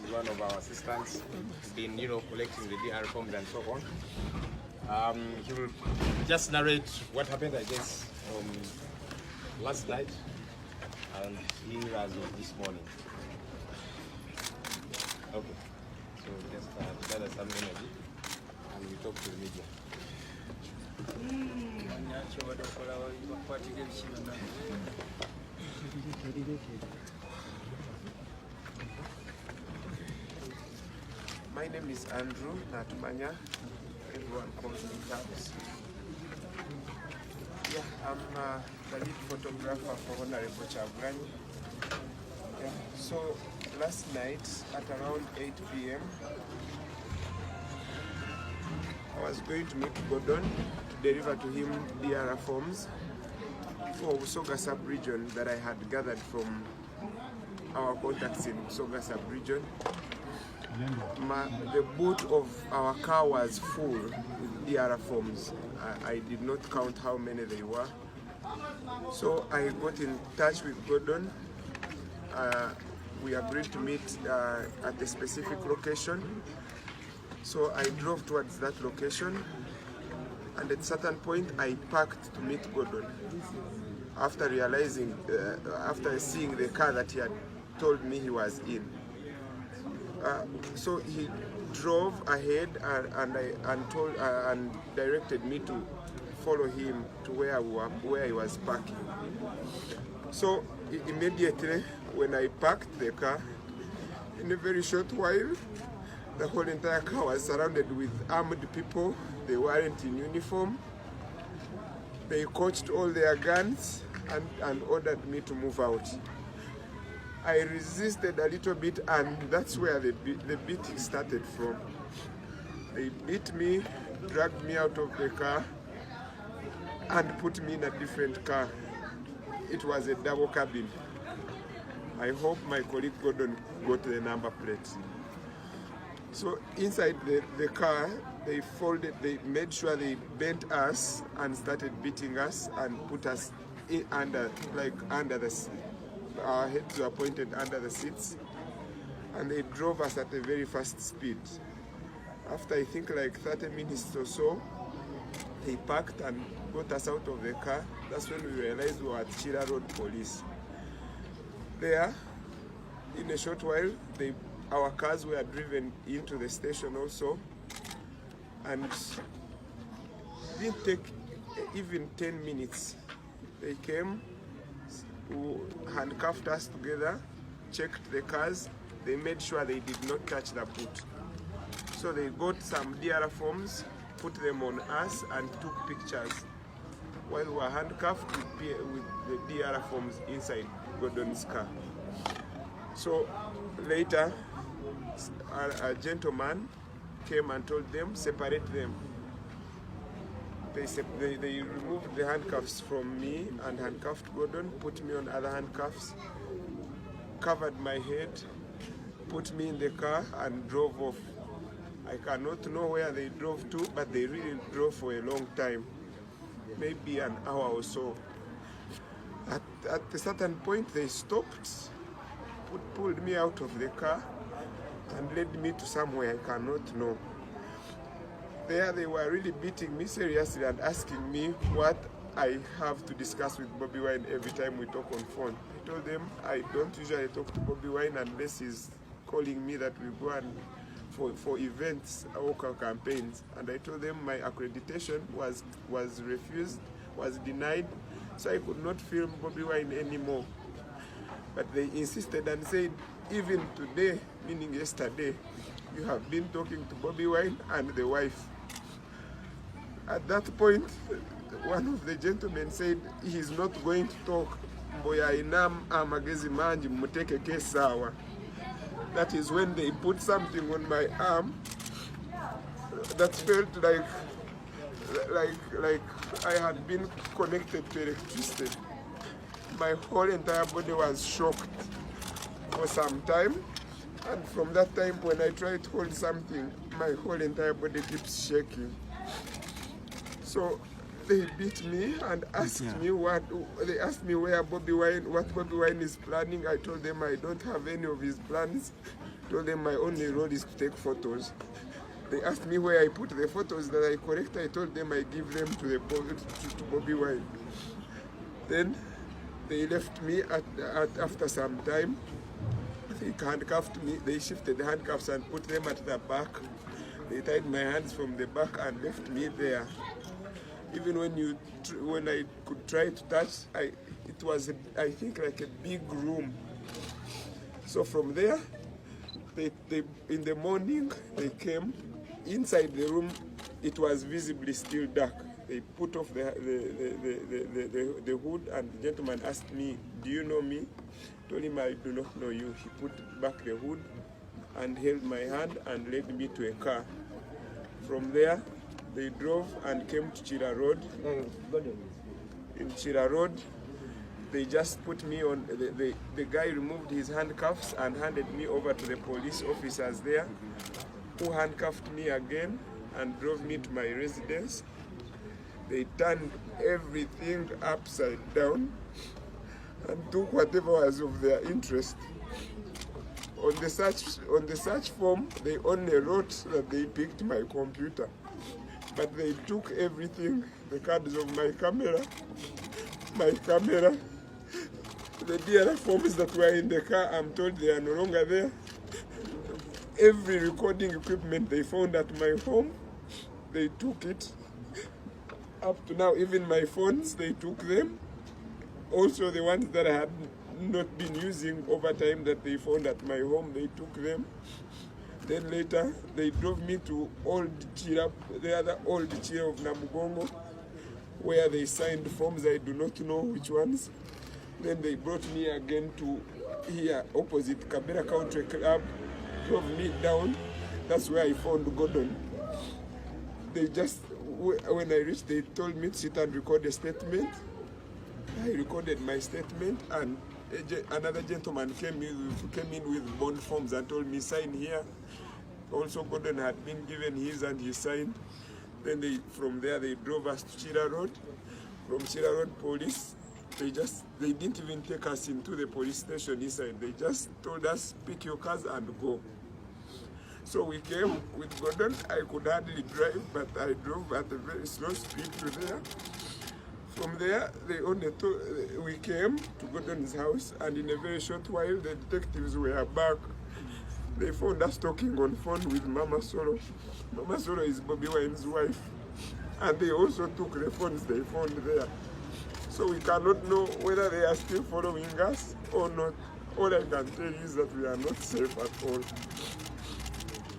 is one of our assistants. He's been, collecting the DR forms and so on. He will just narrate what happened, I guess, last night and here as of this morning. Okay. So just gather some energy and we talk to the media. My name is Andrew Natumanya. Everyone calls me Tabs. Yeah, I'm the lead photographer for Honorable Chagulanyi. Yeah, so last night at around 8 p.m. I was going to meet Gordon to deliver to him DR forms for Usoga sub-region that I had gathered from our contacts in Usoga sub-region. The boot of our car was full with DR forms. I did not count how many they were. So I got in touch with Gordon. We agreed to meet at a specific location. So I drove towards that location, and at a certain point I parked to meet Gordon after realizing, after seeing the car that he had told me he was in. So he drove ahead and directed me to follow him to where he was parking. So immediately when I parked the car, in a very short while, the whole entire car was surrounded with armed people. They weren't in uniform. They coached all their guns and ordered me to move out. I resisted a little bit, and that's where the beating started from. They beat me, dragged me out of the car, and put me in a different car. It was a double cabin. I hope my colleague Gordon got the number plate. So inside the car, they made sure they bent us and started beating us and put us under the seat. Our heads were pointed under the seats, and they drove us at a very fast speed. After I think like 30 minutes or so, they parked and got us out of the car. That's when we realized we were at Chira Road Police. There, in a short while, our cars were driven into the station also, and it didn't take even 10 minutes. They came, handcuffed us together, checked the cars. They made sure they did not touch the boot. So they got some DR forms, put them on us, and took pictures while we were handcuffed with the DR forms inside Gordon's car. So later, a gentleman came and told them, separate them. They removed the handcuffs from me and handcuffed Gordon, put me on other handcuffs, covered my head, put me in the car and drove off. I cannot know where they drove to, but they really drove for a long time, maybe an hour or so. At a certain point they stopped, pulled me out of the car and led me to somewhere I cannot know. There they were really beating me seriously and asking me what I have to discuss with Bobby Wine every time we talk on phone. I told them I don't usually talk to Bobby Wine unless he's calling me that we go and for events or campaigns. And I told them my accreditation was refused, was denied, so I could not film Bobby Wine anymore. But they insisted and said, even today, meaning yesterday, you have been talking to Bobby Wine and the wife. At that point, one of the gentlemen said he is not going to talk. That is when they put something on my arm that felt like I had been connected to electricity. My whole entire body was shocked for some time, and from that time when I try to hold something, my whole entire body keeps shaking. So they beat me and asked me what where Bobby Wine, what Bobby Wine is planning. I told them I don't have any of his plans. Told them my only role is to take photos. They asked me where I put the photos that I collect. I told them I give them to Bobby Wine. Then they left me after some time. They handcuffed me. They shifted the handcuffs and put them at the back. They tied my hands from the back and left me there. Even when I could try to touch, it was I think like a big room. So from there, they in the morning they came inside the room. It was visibly still dark. They put off the hood, and the gentleman asked me, "Do you know me?" Told him, "I do not know you." He put back the hood and held my hand and led me to a car. From there, they drove and came to Chira Road. In Chira Road, they just put me on, the guy removed his handcuffs and handed me over to the police officers there, who handcuffed me again and drove me to my residence. They turned everything upside down and took whatever was of their interest. On the search form, they only wrote that they picked my computer, but they took everything, the cards of my camera, the DLR forms that were in the car. I'm told they are no longer there. Every recording equipment they found at my home, they took it. Up to now, even my phones, they took them. Also the ones that I had not been using over time that they found at my home, they took them. Then later, they drove me to Old Chira, the other Old Chira of Namugongo, where they signed forms. I do not know which ones. Then they brought me again to here, opposite Kabera Country Club, drove me down. That's where I found Gordon. They just, when I reached, they told me to sit and record a statement. I recorded my statement, and another gentleman came in with bond forms and told me, sign here. Also, Gordon had been given his and he signed. Then from there they drove us to Chira Road. From Chira Road police, they didn't even take us into the police station inside. They just told us, pick your cars and go. So we came with Gordon. I could hardly drive, but I drove at a very slow speed to there. From there, we came to Gordon's house, and in a very short while, the detectives were back. They found us talking on phone with Mama Solo. Mama Solo is Bobby Wine's wife. And they also took the phones they found there. So we cannot know whether they are still following us or not. All I can tell you is that we are not safe at all.